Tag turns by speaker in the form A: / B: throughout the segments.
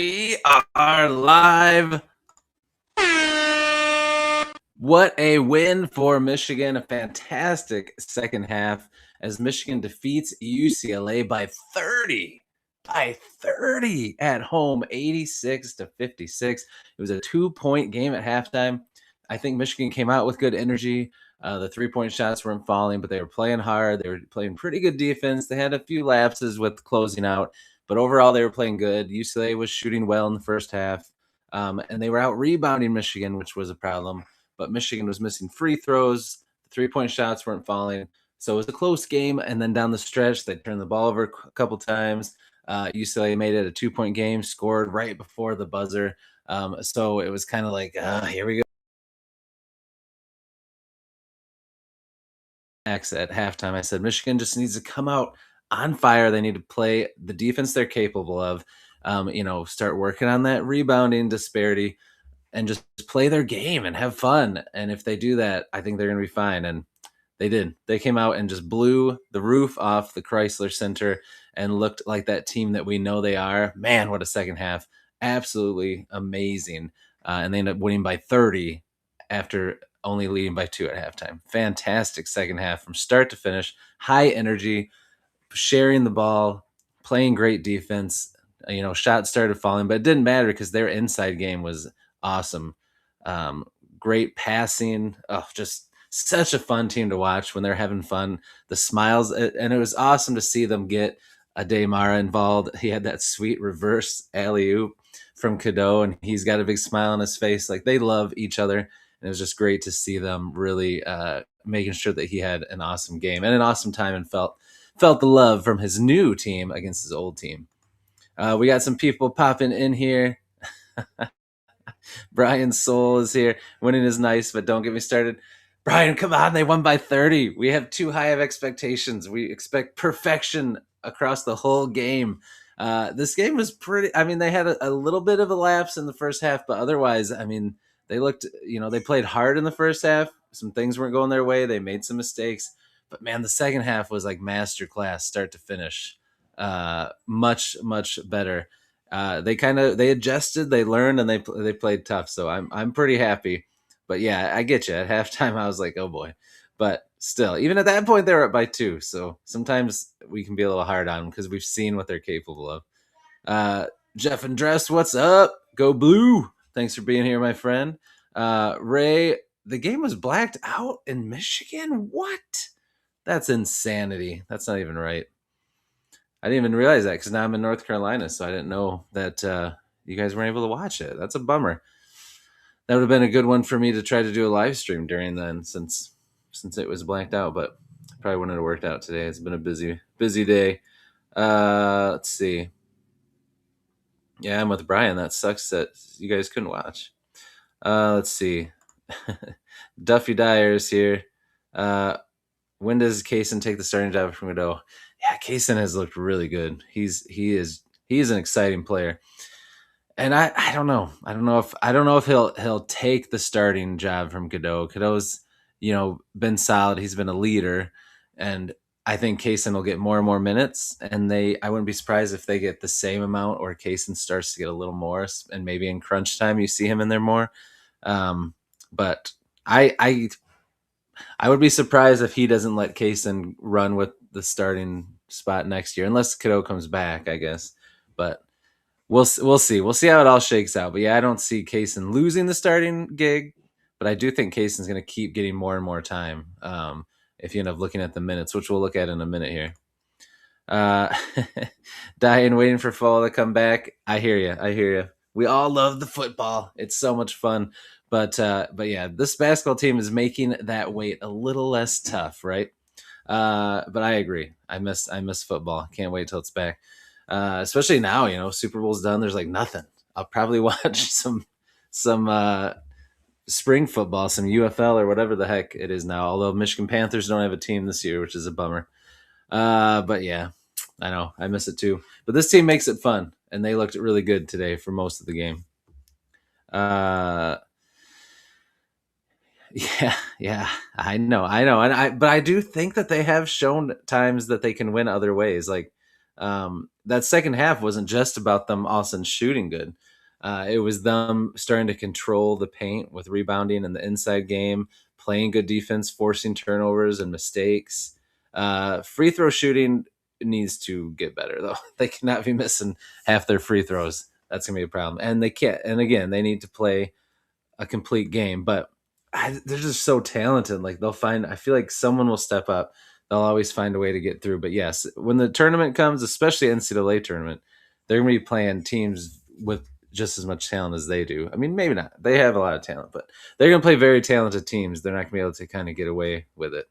A: We are live. What a win for Michigan. A fantastic second half as Michigan defeats UCLA by 30. By 30 at home, 86-56. It was a 2-point game at halftime. I think Michigan came out with good energy. The 3-point shots weren't falling, but they were playing hard. They were playing pretty good defense. They had a few lapses with closing out, but overall they were playing good. UCLA was shooting well in the first half, and they were out rebounding Michigan, which was a problem. But Michigan was missing free throws. The 3-point shots weren't falling. So it was a close game. And then down the stretch, they turned the ball over a couple times. UCLA made it a 2-point game, scored right before the buzzer. So it was kind of like, here we go. At halftime, I said, Michigan just needs to come out on fire. They need to play the defense they're capable of, start working on that rebounding disparity and just play their game and have fun. And if they do that, I think they're going to be fine. And they did. They came out and just blew the roof off the Chrysler Center and looked like that team that we know they are. Man, what a second half. Absolutely amazing. And they ended up winning by 30 after only leading by 2 at halftime. Fantastic second half from start to finish. High energy, sharing the ball, playing great defense. Shots started falling, but it didn't matter because their inside game was awesome. Great passing. Oh, just such a fun team to watch when they're having fun. The smiles, and it was awesome to see them get Ademara involved. He had that sweet reverse alley-oop from Cadeau, and he's got a big smile on his face. Like, they love each other, and it was just great to see them really making sure that he had an awesome game and an awesome time and felt the love from his new team against his old team. We got some people popping in here. Brian Soul is here. Winning is nice, but don't get me started. Brian, come on. They won by 30. We have too high of expectations. We expect perfection across the whole game. This game was pretty. I mean, they had a little bit of a lapse in the first half, but otherwise, I mean, they looked, they played hard in the first half. Some things weren't going their way. They made some mistakes. But man, the second half was like masterclass, start to finish. Much, much better. They adjusted, they learned, and they played tough. So I'm pretty happy. But yeah, I get you. At halftime, I was like, oh boy. But still, even at that point, they were up by 2. So sometimes we can be a little hard on them because we've seen what they're capable of. Jeff and Dress, what's up? Go Blue! Thanks for being here, my friend. Ray, the game was blacked out in Michigan. What? That's insanity. That's not even right. I didn't even realize that because now I'm in North Carolina, so I didn't know that you guys weren't able to watch it. That's a bummer. That would have been a good one for me to try to do a live stream during then, since it was blanked out. But probably wouldn't have worked out today. It's been a busy day. Let's see. Yeah, I'm with Brian. That sucks that you guys couldn't watch. Let's see. Duffy Dyer's here. When does Kaysen take the starting job from Godot? Yeah, Kaysen has looked really good. He is an exciting player, and I don't know. I don't know if he'll take the starting job from Godot. Godot's been solid. He's been a leader, and I think Kaysen will get more and more minutes. And I wouldn't be surprised if they get the same amount, or Kaysen starts to get a little more, and maybe in crunch time you see him in there more. But I would be surprised if he doesn't let Kaysen run with the starting spot next year, unless Cadeau comes back, I guess. But we'll see. We'll see how it all shakes out. But yeah, I don't see Kaysen losing the starting gig, but I do think Kaysen's going to keep getting more and more time. If you end up looking at the minutes, which we'll look at in a minute here. Dying, waiting for fall to come back. I hear you. We all love the football. It's so much fun. But yeah, this basketball team is making that wait a little less tough, right? But I agree. I miss football. Can't wait till it's back. Especially now, Super Bowl's done. There's like nothing. I'll probably watch some spring football, some UFL or whatever the heck it is now. Although Michigan Panthers don't have a team this year, which is a bummer. But yeah, I know I miss it too. But this team makes it fun, and they looked really good today for most of the game. Yeah, I know, but I do think that they have shown times that they can win other ways. Like That second half wasn't just about them all of a sudden shooting good. It was them starting to control the paint with rebounding in the inside game, playing good defense, forcing turnovers and mistakes. Free throw shooting needs to get better though. They cannot be missing half their free throws. That's gonna be a problem, and they can't. And again, they need to play a complete game. But they're just so talented. Like they'll find. I feel like someone will step up. They'll always find a way to get through. But yes, when the tournament comes, especially NCAA tournament, they're going to be playing teams with just as much talent as they do. I mean, maybe not. They have a lot of talent, but they're going to play very talented teams. They're not going to be able to kind of get away with it.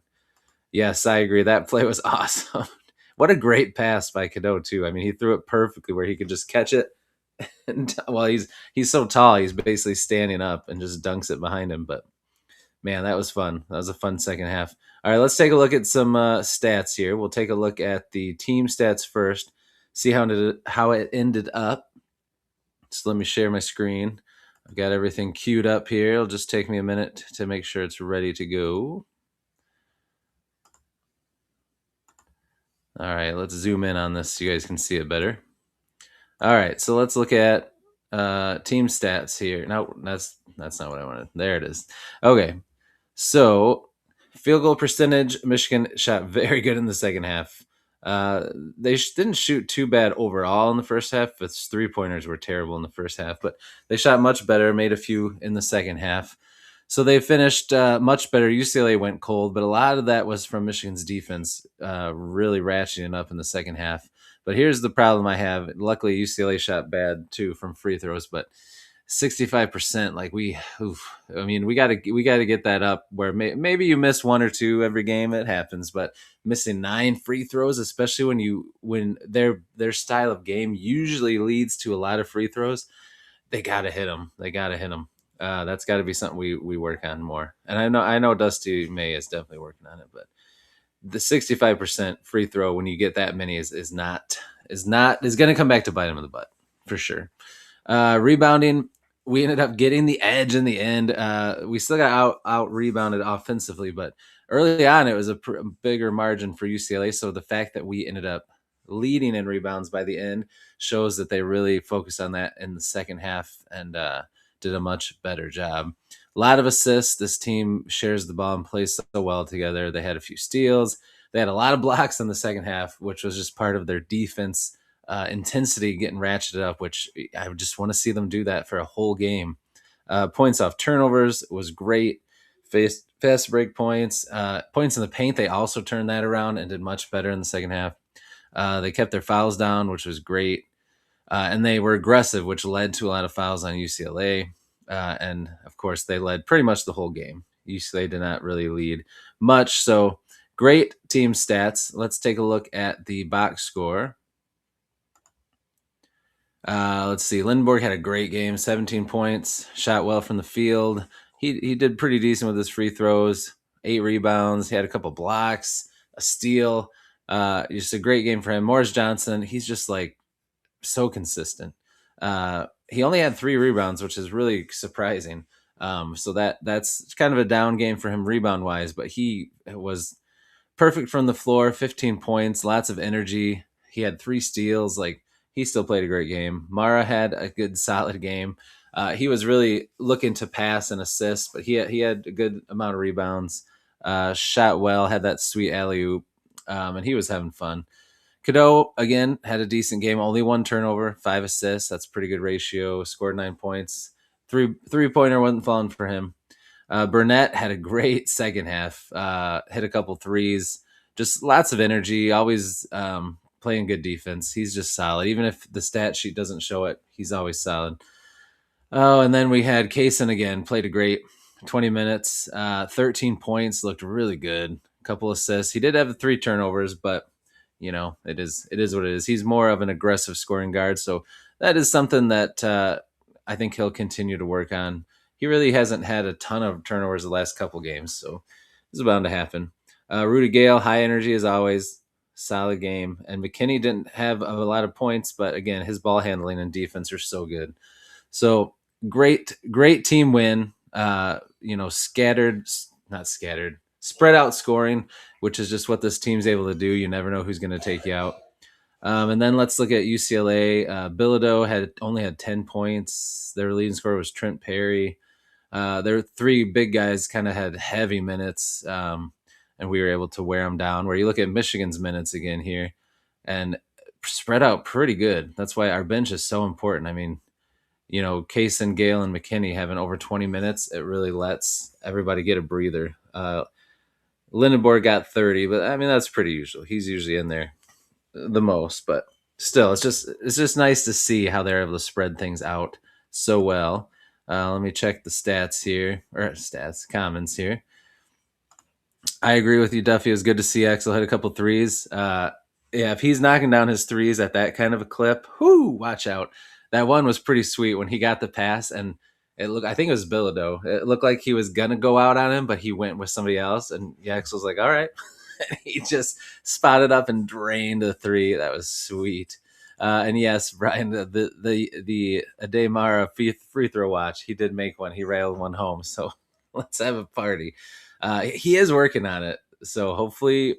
A: Yes, I agree. That play was awesome. What a great pass by Cadeau too. I mean, he threw it perfectly where he could just catch it. And well, he's so tall, he's basically standing up and just dunks it behind him. But man, that was fun. That was a fun second half. All right, let's take a look at some stats here. We'll take a look at the team stats first. See how it ended up. So let me share my screen. I've got everything queued up here. It'll just take me a minute to make sure it's ready to go. All right, let's zoom in on this so you guys can see it better. All right, so let's look at team stats here. No, that's not what I wanted. There it is. Okay, so field goal percentage, Michigan shot very good in the second half. They didn't shoot too bad overall in the first half. Its 3-pointers were terrible in the first half, but they shot much better, made a few in the second half. So they finished much better. UCLA went cold, but a lot of that was from Michigan's defense really ratcheting up in the second half. But here's the problem I have. Luckily, UCLA shot bad too from free throws, but 65%. Like I mean, we gotta get that up where maybe you miss one or two every game. It happens, but missing 9 free throws, especially when their style of game usually leads to a lot of free throws, they gotta hit them. They gotta hit them. That's got to be something we work on more. And I know Dusty May is definitely working on it, but the 65% free throw when you get that many is going to come back to bite him in the butt for sure. Rebounding, we ended up getting the edge in the end. We still got out rebounded offensively, but early on it was a bigger margin for UCLA. So the fact that we ended up leading in rebounds by the end shows that they really focused on that in the second half and did a much better job. A lot of assists. This team shares the ball and plays so well together. They had a few steals. They had a lot of blocks in the second half, which was just part of their defense intensity getting ratcheted up, which I just want to see them do that for a whole game. Points off turnovers was great. Fast break points. Points in the paint, they also turned that around and did much better in the second half. They kept their fouls down, which was great. And they were aggressive, which led to a lot of fouls on UCLA. And of course, they led pretty much the whole game. UCLA did not really lead much. So great team stats. Let's take a look at the box score. Let's see. Lindenborg had a great game, 17 points, shot well from the field. He did pretty decent with his free throws, 8 rebounds. He had a couple blocks, a steal. Just a great game for him. Morris Johnson, he's just like so consistent. He only had 3 rebounds, which is really surprising. So that's kind of a down game for him rebound wise, but he was perfect from the floor, 15 points, lots of energy. He had 3 steals. Like he still played a great game. Mara had a good solid game. He was really looking to pass and assist, but he had a good amount of rebounds. Shot well, had that sweet alley oop, and he was having fun. Cadeau, again, had a decent game. Only 1 turnover, 5 assists. That's a pretty good ratio. Scored 9 points. Three-pointer wasn't falling for him. Burnett had a great second half. Hit a couple threes. Just lots of energy. Always playing good defense. He's just solid. Even if the stat sheet doesn't show it, he's always solid. Oh, and then we had Kaysen again. Played a great 20 minutes. 13 points. Looked really good. Couple assists. He did have 3 turnovers, but it is what it is. He's more of an aggressive scoring guard, so that is something that I think he'll continue to work on. He really hasn't had a ton of turnovers the last couple games, so it's bound to happen. Rudy Gale, high energy as always, solid game. And McKinney didn't have a lot of points, but again, his ball handling and defense are so good. So great team win. Spread out scoring, which is just what this team's able to do. You never know who's going to take you out. And then let's look at UCLA. Bilodeau only had 10 points. Their leading scorer was Trent Perry. Their three big guys kind of had heavy minutes, and we were able to wear them down. Where you look at Michigan's minutes again here, and spread out pretty good. That's why our bench is so important. I mean, Kaysen, Gale, and McKinney having over 20 minutes, it really lets everybody get a breather. Lindenborg got 30, but I mean that's pretty usual. He's usually in there the most, but still, it's just nice to see how they're able to spread things out so well. Let me check the stats here, or stats comments here. I agree with you, Duffy. It was good to see Axel hit a couple threes. Yeah, if he's knocking down his threes at that kind of a clip, watch out. That one was pretty sweet when he got the pass, and I think it was Bilodeau. It looked like he was gonna go out on him, but he went with somebody else, and Axel's like, "All right," and he just spotted up and drained a three. That was sweet. And yes, Brian, the Ademara free throw watch, he did make one. He railed one home, so let's have a party. He is working on it, so hopefully,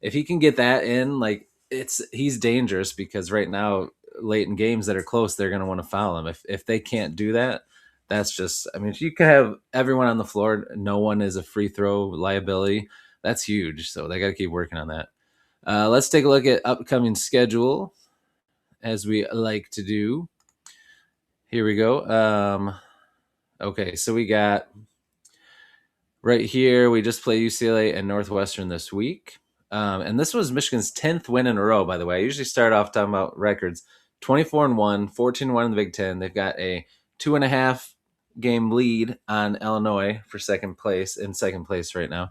A: if he can get that in, like he's dangerous because right now, late in games that are close, they're going to want to foul him. If they can't do that, that's just. I mean, if you can have everyone on the floor, no one is a free throw liability. That's huge. So they got to keep working on that. Let's take a look at upcoming schedule, as we like to do. Here we go. Okay, so we got right here. We just play UCLA and Northwestern this week. And this was Michigan's 10th win in a row, by the way. I usually start off talking about records. 24-1, 14-1 in the Big Ten. They've got a 2.5 game lead on Illinois for second place right now.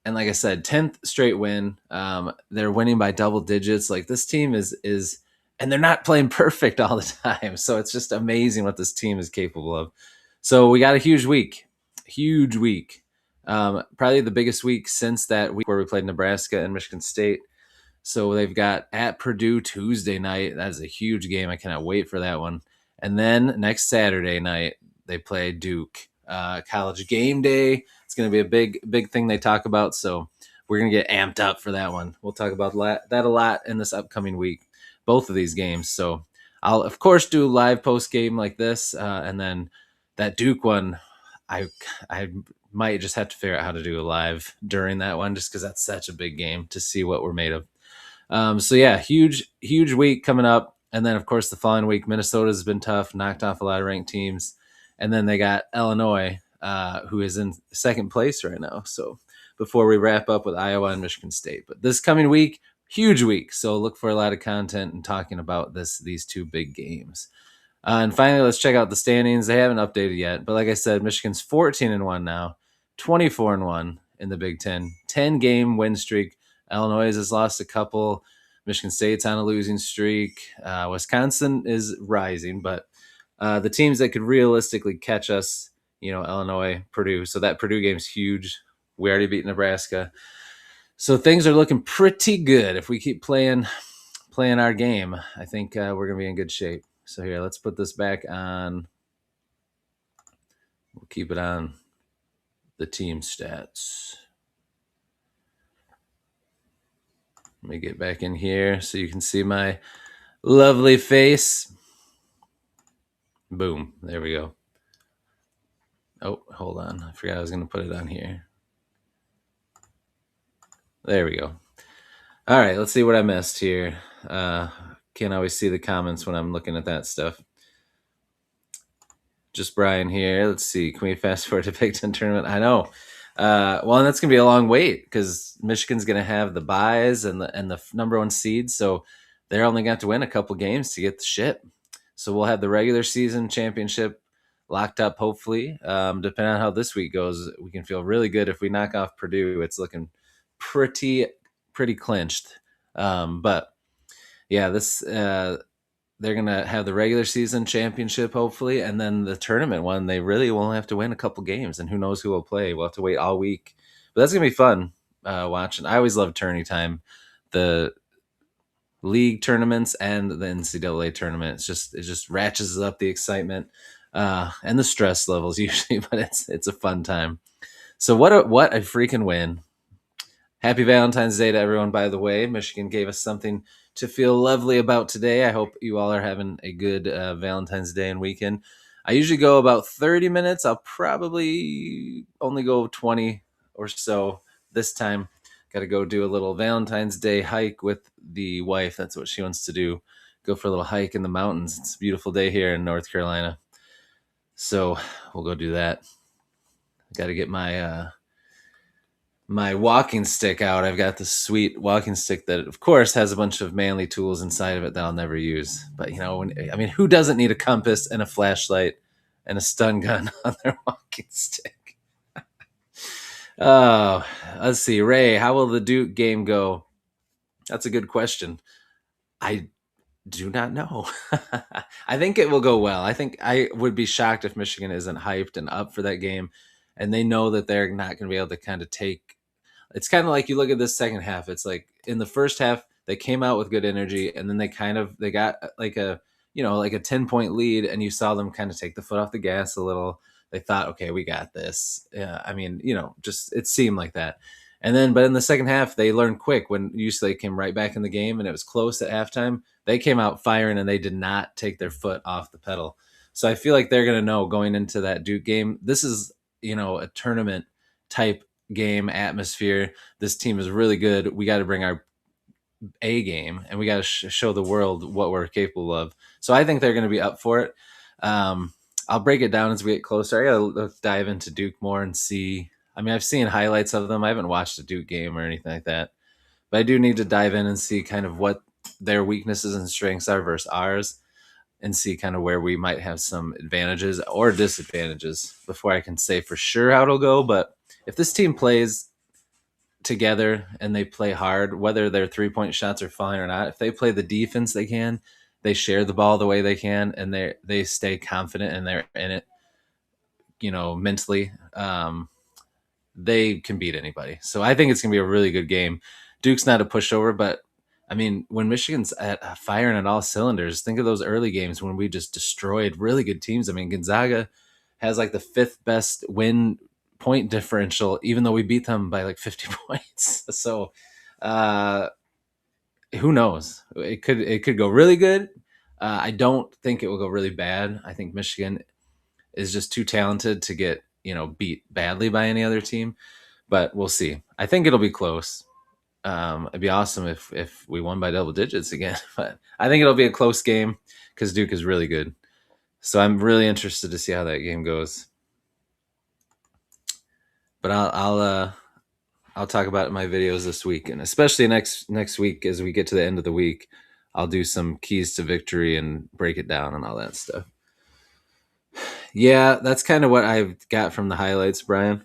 A: And like I said, 10th straight win. They're winning by double digits. Like this team is, and they're not playing perfect all the time. So it's just amazing what this team is capable of. So we got a huge week. Probably the biggest week since that week where we played Nebraska and Michigan State. So they've got at Purdue Tuesday night. That is a huge game. I cannot wait for that one. And then next Saturday night, they play Duke. College game day. It's going to be a big thing they talk about. So we're going to get amped up for that one. We'll talk about that a lot in this upcoming week, both of these games. So I'll, of course, do a live post game like this. And then that Duke one, I might just have to figure out how to do a live during that one just because that's such a big game to see what we're made of. So yeah, huge week coming up. And then, of course, the following week, Minnesota's been tough, knocked off a lot of ranked teams. And then they got Illinois, who is in second place right now. So before we wrap up with Iowa and Michigan State. But this coming week, huge week. So look for a lot of content and talking about these two big games. And finally, let's check out the standings. They haven't updated yet. But like I said, Michigan's 14-1 now, 24-1 in the Big Ten, 10-game win streak. Illinois has lost a couple. Michigan State's on a losing streak. Wisconsin is rising, but the teams that could realistically catch us, Illinois, Purdue. So that Purdue game's huge. We already beat Nebraska. So things are looking pretty good. If we keep playing our game, I think we're going to be in good shape. So here, let's put this back on. We'll keep it on the team stats. Let me get back in here so you can see my lovely face. Boom. There we go. Oh, hold on. I forgot I was going to put it on here. There we go. All right, let's see what I missed here. Can't always see the comments when I'm looking at that stuff. Just Brian here. Let's see. Can we fast forward to Big Ten tournament? I know. Well, and that's going to be a long wait because Michigan's going to have the buys and the number one seed. So they're only going to have to win a couple games to get the ship. So we'll have the regular season championship locked up, hopefully. Depending on how this week goes, we can feel really good. If we knock off Purdue, it's looking pretty clinched. But yeah, they're going to have the regular season championship, hopefully, and then the tournament one, they really won't have to win a couple games, and who knows who will play. We'll have to wait all week. But that's going to be fun watching. I always love tourney time, the league tournaments and the NCAA tournament. It just ratchets up the excitement and the stress levels usually, but it's a fun time. So what a freaking win. Happy Valentine's Day to everyone, by the way. Michigan gave us something to feel lovely about today. I hope you all are having a good Valentine's Day and weekend. I usually go about 30 minutes. I'll probably only go 20 or so this time. Got to go do a little Valentine's Day hike with the wife. That's what she wants to do. Go for a little hike in the mountains. It's a beautiful day here in North Carolina. So we'll go do that. Got to get my walking stick out. I've got this sweet walking stick that, of course, has a bunch of manly tools inside of it that I'll never use. But who doesn't need a compass and a flashlight and a stun gun on their walking stick? Oh, let's see, Ray. How will the Duke game go? That's a good question. I do not know. I think it will go well. I think I would be shocked if Michigan isn't hyped and up for that game, and they know that they're not going to be able to kind of take. It's kind of like you look at this second half. It's like in the first half they came out with good energy, and then they got like a 10-point lead, and you saw them kind of take the foot off the gas a little. They thought, okay, we got this. Yeah, I mean, just it seemed like that. And then, but in the second half, they learned quick when UCLA came right back in the game, and it was close at halftime. They came out firing, and they did not take their foot off the pedal. So I feel like they're going to know going into that Duke game. This is a tournament type game atmosphere. This team is really good. We got to bring our A game, and we got to show the world what we're capable of. So I think they're going to be up for it. I'll break it down as we get closer. I got to dive into Duke more and see. I mean, I've seen highlights of them. I haven't watched a Duke game or anything like that, but I do need to dive in and see kind of what their weaknesses and strengths are versus ours, and see kind of where we might have some advantages or disadvantages before I can say for sure how it'll go. But if this team plays together and they play hard, whether their 3-point shots are falling or not, if they play the defense they share the ball the way they can, and they stay confident and they're in it, mentally, they can beat anybody. So I think it's going to be a really good game. Duke's not a pushover, but I mean, when Michigan's firing at all cylinders, think of those early games when we just destroyed really good teams. I mean, Gonzaga has like the 5th best win point differential, even though we beat them by like 50 points. So uh, who knows? It could go really good. I don't think it will go really bad. I think Michigan is just too talented to get beat badly by any other team, but we'll see. I think it'll be close. It'd be awesome if we won by double digits again, but I think it'll be a close game because Duke is really good. So I'm really interested to see how that game goes. But I'll talk about it in my videos this week, and especially next week as we get to the end of the week, I'll do some keys to victory and break it down and all that stuff. Yeah, that's kind of what I've got from the highlights, Brian.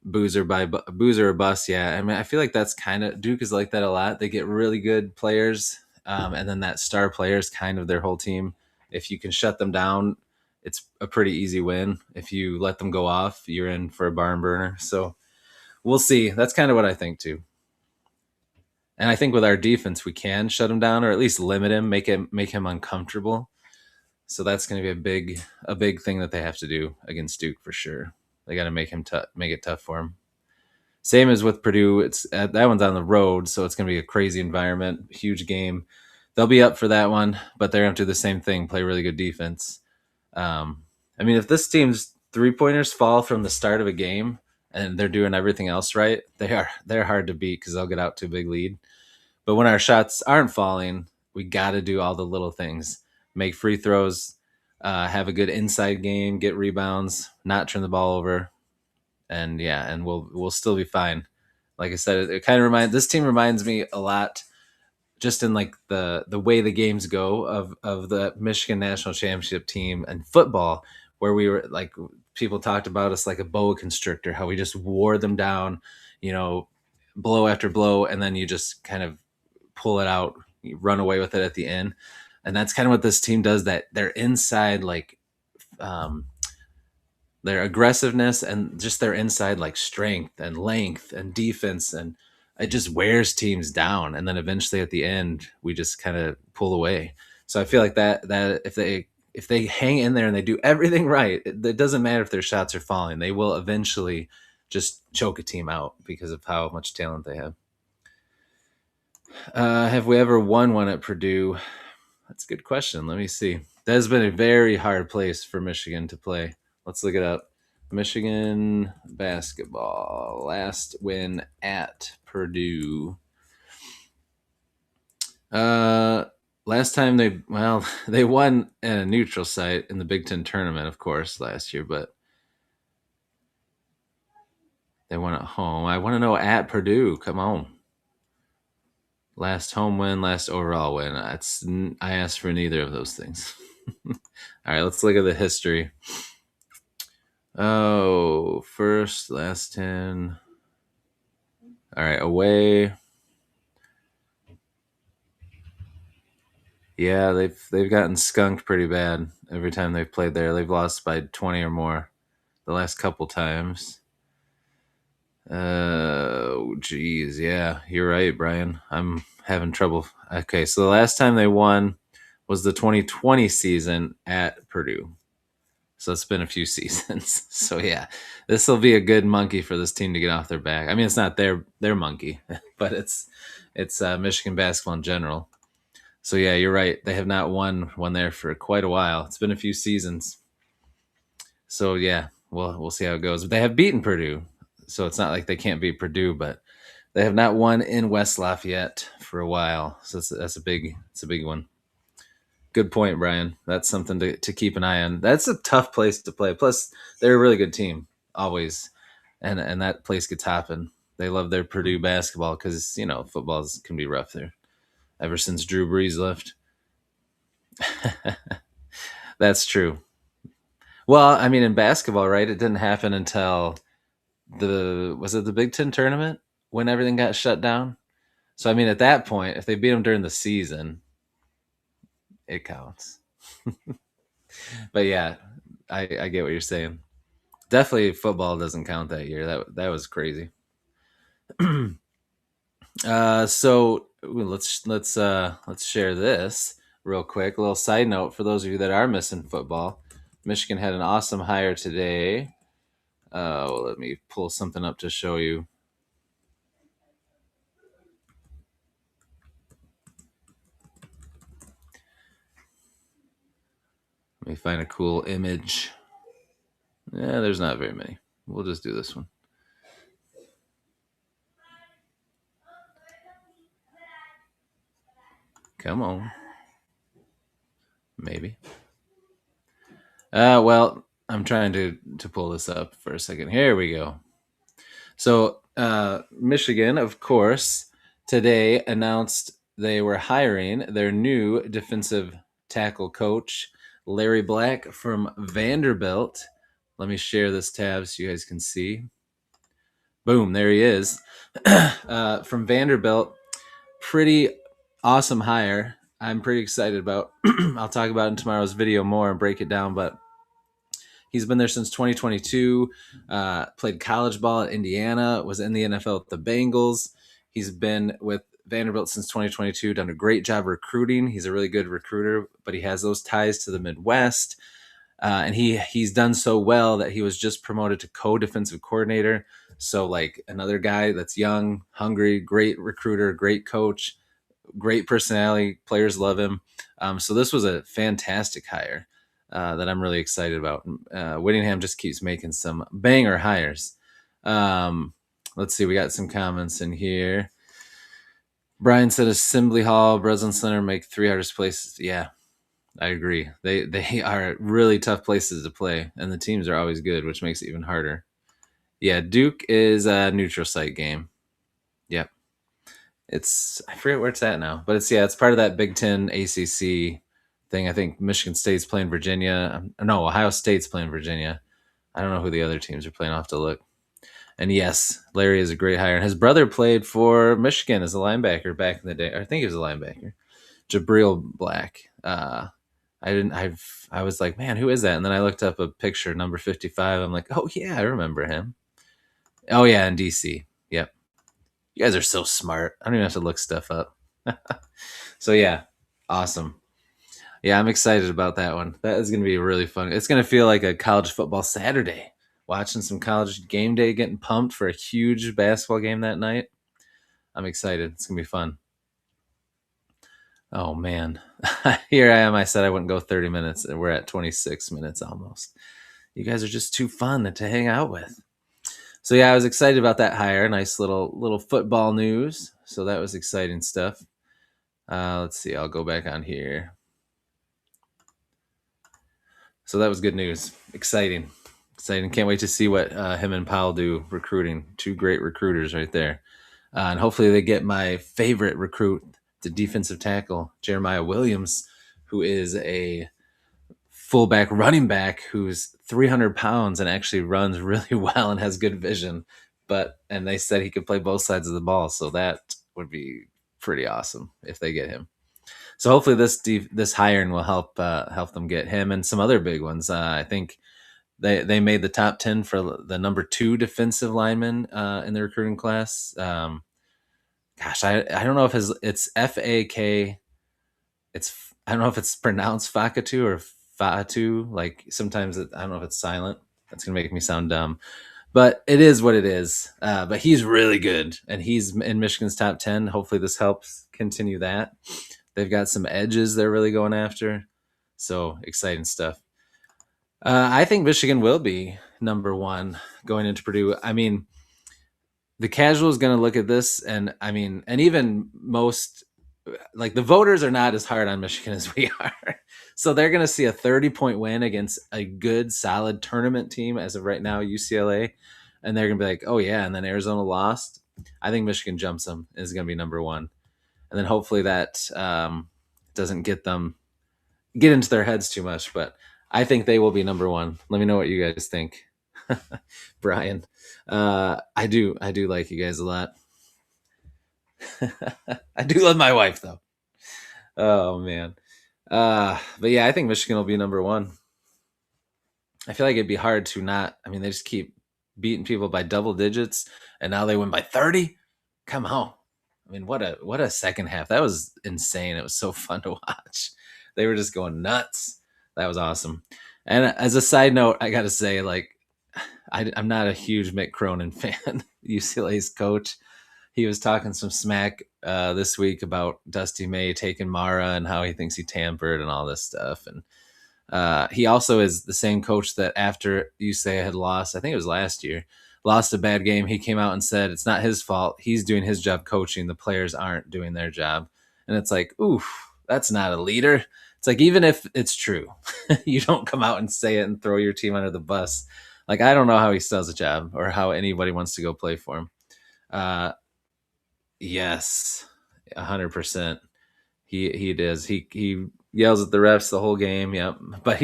A: Boozer or bust. Yeah, I mean, I feel like that's kind of Duke is like that a lot. They get really good players, and then that star player is kind of their whole team. If you can shut them down, it's a pretty easy win. If you let them go off, you're in for a barn burner. So we'll see. That's kind of what I think too. And I think with our defense, we can shut him down or at least limit him, make him uncomfortable. So that's going to be a big thing that they have to do against Duke for sure. They got to make it tough for him. Same as with Purdue. It's that one's on the road, so it's going to be a crazy environment, huge game. They'll be up for that one, but they're going to do the same thing, play really good defense. I mean, if this team's 3-pointers fall from the start of a game and they're doing everything else right, they're hard to beat because they'll get out to a big lead. But when our shots aren't falling, we got to do all the little things: make free throws, have a good inside game, get rebounds, not turn the ball over, and we'll still be fine. Like I said, it kind of this team reminds me a lot, just in like the way the games go of the Michigan national championship team and football, where we were like, people talked about us like a boa constrictor, how we just wore them down, blow after blow, and then you just kind of pull it out, you run away with it at the end. And that's kind of what this team does. That they're inside, like their aggressiveness and just their inside like strength and length and defense, and it just wears teams down. And then eventually at the end, we just kind of pull away. So I feel like that if they hang in there and they do everything right, it doesn't matter if their shots are falling, they will eventually just choke a team out because of how much talent they have. Have we ever won one at Purdue? That's a good question. Let me see. That has been a very hard place for Michigan to play. Let's look it up. Michigan basketball last win at Purdue. Last time they won at a neutral site in the Big Ten tournament, of course, last year, but they won at home. I want to know at Purdue. Come on. Last home win, last overall win. I asked for neither of those things. All right, let's look at the history. Oh, first, last 10. All right, away. Yeah, they've gotten skunked pretty bad every time they've played there. They've lost by 20 or more the last couple times. Oh, geez. Yeah, you're right, Brian. I'm having trouble. Okay, so the last time they won was the 2020 season at Purdue. So it's been a few seasons. So yeah, this will be a good monkey for this team to get off their back. I mean, it's not their monkey, but it's Michigan basketball in general. So yeah, you're right. They have not won one there for quite a while. It's been a few seasons. So yeah, we'll see how it goes. But they have beaten Purdue, so it's not like they can't beat Purdue. But they have not won in West Lafayette for a while. So that's a big one. Good point, Brian. That's something to keep an eye on. That's a tough place to play. Plus, they're a really good team always, and that place gets hopping. They love their Purdue basketball because football can be rough there. Ever since Drew Brees left. That's true. Well, I mean, in basketball, right? It didn't happen until the Big Ten tournament when everything got shut down. So I mean, at that point, if they beat them during the season, it counts. But yeah, I get what you're saying. Definitely, football doesn't count that year. That was crazy. So let's share this real quick. A little side note for those of you that are missing football. Michigan had an awesome hire today. Let me pull something up to show you. Let me find a cool image. Yeah, there's not very many. We'll just do this one. Come on. Maybe. Well, I'm trying to pull this up for a second. Here we go. So, Michigan, of course, today announced they were hiring their new defensive tackle coach, Larry Black from Vanderbilt. Let me share this tab so you guys can see. Boom, there he is. From Vanderbilt. Pretty awesome hire. I'm pretty excited about. I'll talk about it in tomorrow's video more and break it down, but he's been there since 2022, played college ball at Indiana, was in the NFL at the Bengals. He's been with Vanderbilt since 2022, done a great job recruiting. He's a really good recruiter, but he has those ties to the Midwest. And he's done so well that he was just promoted to co-defensive coordinator. So like another guy that's young, hungry, great recruiter, great coach, great personality. Players love him. So this was a fantastic hire that I'm really excited about. Whittingham just keeps making some banger hires. Let's see. We got some comments in here. Brian said Assembly Hall, Breslin Center make 3 hardest places. Yeah, I agree. They are really tough places to play, and the teams are always good, which makes it even harder. Yeah, Duke is a neutral site game. Yep. I forget where it's at now, but it's part of that Big Ten ACC thing. I think Michigan State's playing Virginia. No, Ohio State's playing Virginia. I don't know who the other teams are playing. I'll have to look. And yes, Larry is a great hire. And his brother played for Michigan as a linebacker back in the day. I think he was a linebacker. Jabril Black. I was like, man, who is that? And then I looked up a picture, number 55. I'm like, oh yeah, I remember him. Oh yeah, in DC. Yep. You guys are so smart. I don't even have to look stuff up. So yeah, awesome. Yeah, I'm excited about that one. That is going to be really fun. It's going to feel like a college football Saturday watching some college game day, getting pumped for a huge basketball game that night. I'm excited. It's going to be fun. Oh, man. Here I am. I said I wouldn't go 30 minutes, and we're at 26 minutes almost. You guys are just too fun to hang out with. So yeah, I was excited about that hire. Nice little football news. So that was exciting stuff. Let's see. I'll go back on here. So that was good news. Exciting. Can't wait to see what him and Powell do recruiting. Two great recruiters right there. And hopefully they get my favorite recruit, the defensive tackle, Jeremiah Williams, who is a fullback running back who's 300 pounds and actually runs really well and has good vision. And they said he could play both sides of the ball. So that would be pretty awesome if they get him. So hopefully this hiring will help them get him and some other big ones. I think they made the top 10 for the number 2 defensive lineman in the recruiting class. I don't know if it's FAK. I don't know if it's pronounced Fakatu or Fatu. Like sometimes I don't know if it's silent. That's gonna make me sound dumb, but it is what it is. But he's really good, and he's in Michigan's top 10. Hopefully, this helps continue that. They've got some edges they're really going after, so exciting stuff. I think Michigan will be number 1 going into Purdue. I mean, the casual is going to look at this, and even most, like, the voters are not as hard on Michigan as we are. So they're going to see a 30-point win against a good, solid tournament team as of right now, UCLA, and they're going to be like, oh yeah, and then Arizona lost. I think Michigan jumps them and is going to be number 1, and then hopefully that doesn't get into their heads too much. But I think they will be number 1. Let me know what you guys think. Brian, I do like you guys a lot. I do love my wife though. Oh man. But yeah, I think Michigan will be number 1. I feel like it'd be hard to not. I mean, they just keep beating people by double digits, and now they win by 30. Come on. I mean, what a second half. That was insane. It was so fun to watch. They were just going nuts. That was awesome. And as a side note, I got to say, like, I'm not a huge Mick Cronin fan, UCLA's coach. He was talking some smack this week about Dusty May taking Mara and how he thinks he tampered and all this stuff. And he also is the same coach that after UCLA had lost, I think it was last year, lost a bad game, he came out and said it's not his fault. He's doing his job coaching. The players aren't doing their job. And it's like, oof, that's not a leader. It's like, even if it's true, you don't come out and say it and throw your team under the bus. Like, I don't know how he still has a job or how anybody wants to go play for him. Yes, 100%. He does. He yells at the refs the whole game. Yep. But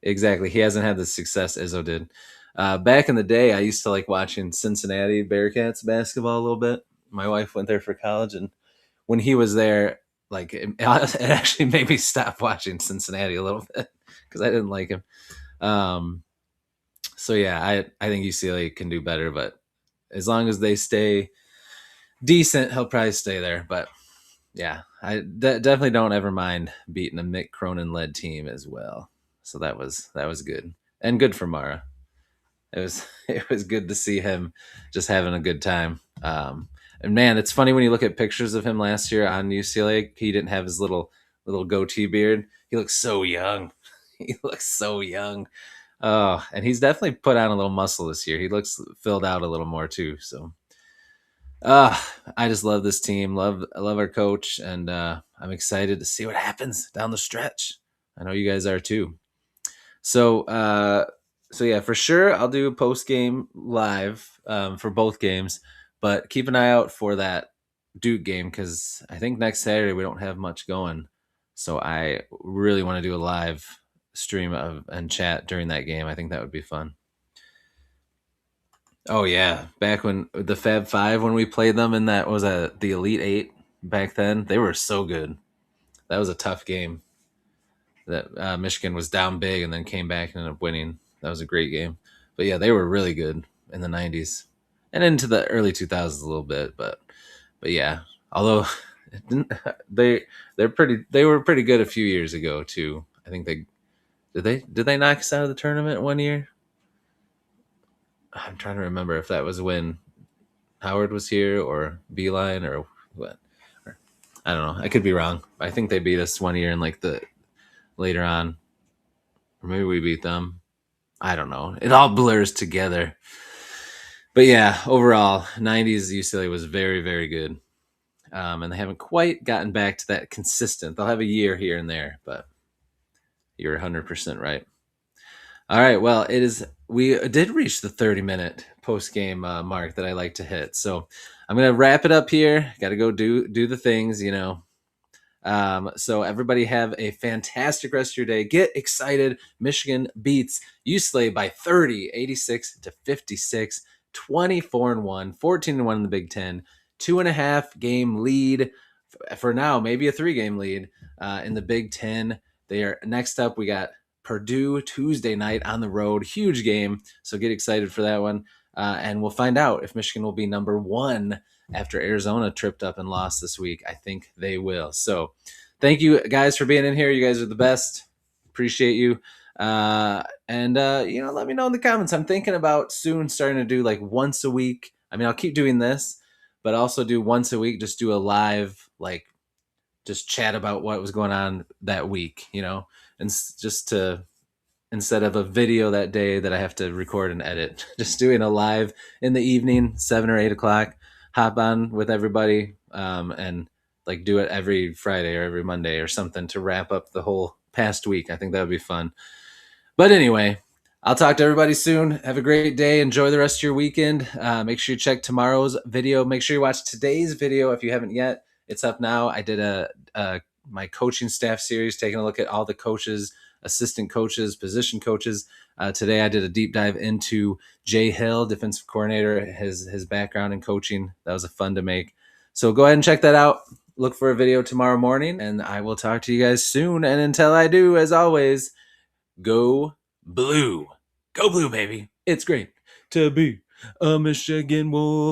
A: exactly, he hasn't had the success Izzo did. Back in the day, I used to like watching Cincinnati Bearcats basketball a little bit. My wife went there for college, and when he was there, like it actually made me stop watching Cincinnati a little bit because I didn't like him. So yeah, I think UCLA can do better, but as long as they stay decent, he'll probably stay there. But yeah, I definitely don't ever mind beating a Mick Cronin led team as well. So that was good, and good for Mara. It was good to see him just having a good time. And man, it's funny when you look at pictures of him last year on UCLA. He didn't have his little goatee beard. He looks so young. He looks so young. Oh, and he's definitely put on a little muscle this year. He looks filled out a little more too. So, I just love this team. I love our coach, and I'm excited to see what happens down the stretch. I know you guys are too. So yeah, for sure, I'll do a post game live for both games, but keep an eye out for that Duke game because I think next Saturday we don't have much going. So I really want to do a live stream and chat during that game. I think that would be fun. Oh yeah, back when the Fab Five, when we played them in that, was that the Elite Eight back then, they were so good. That was a tough game. That Michigan was down big and then came back and ended up winning. That was a great game. But yeah, they were really good in the '90s and into the early 2000s a little bit. But yeah, although they were pretty good a few years ago too. I think did they knock us out of the tournament one year? I'm trying to remember if that was when Howard was here or Beeline or what. I don't know. I could be wrong. I think they beat us one year in like the later on, or maybe we beat them. I don't know. It all blurs together. But yeah, overall, 90s UCLA was very, very good. And they haven't quite gotten back to that consistent. They'll have a year here and there, but you're 100% right. All right. Well, it is. We did reach the 30-minute post game mark that I like to hit. So I'm gonna wrap it up here. Got to go do the things, you know. So everybody have a fantastic rest of your day. Get excited. Michigan beats UCLA by 30, 86-56, 24-1, 14-1 in the Big Ten, 2.5 game lead for now, maybe a 3 game lead in the Big Ten. They are next up. We got Purdue Tuesday night on the road. Huge game. So get excited for that one. And we'll find out if Michigan will be number 1 after Arizona tripped up and lost this week. I think they will. So thank you guys for being in here. You guys are the best. Appreciate you. And let me know in the comments. I'm thinking about soon starting to do like once a week. I mean, I'll keep doing this, but also do once a week, just do a live, like just chat about what was going on that week, and just to, instead of a video that day that I have to record and edit, just doing a live in the evening, 7 or 8 o'clock, hop on with everybody, and like do it every Friday or every Monday or something to wrap up the whole past week. I think that would be fun. But anyway, I'll talk to everybody soon. Have a great day. Enjoy the rest of your weekend. Make sure you check tomorrow's video. Make sure you watch today's video if you haven't yet. It's up now. I did my coaching staff series, taking a look at all the coaches, assistant coaches, position coaches. Today I did a deep dive into Jay Hill, defensive coordinator, his background in coaching. That was a fun to make. So go ahead and check that out. Look for a video tomorrow morning, and I will talk to you guys soon. And until I do, as always, go blue. Go blue, baby. It's great to be a Michigan Wolf.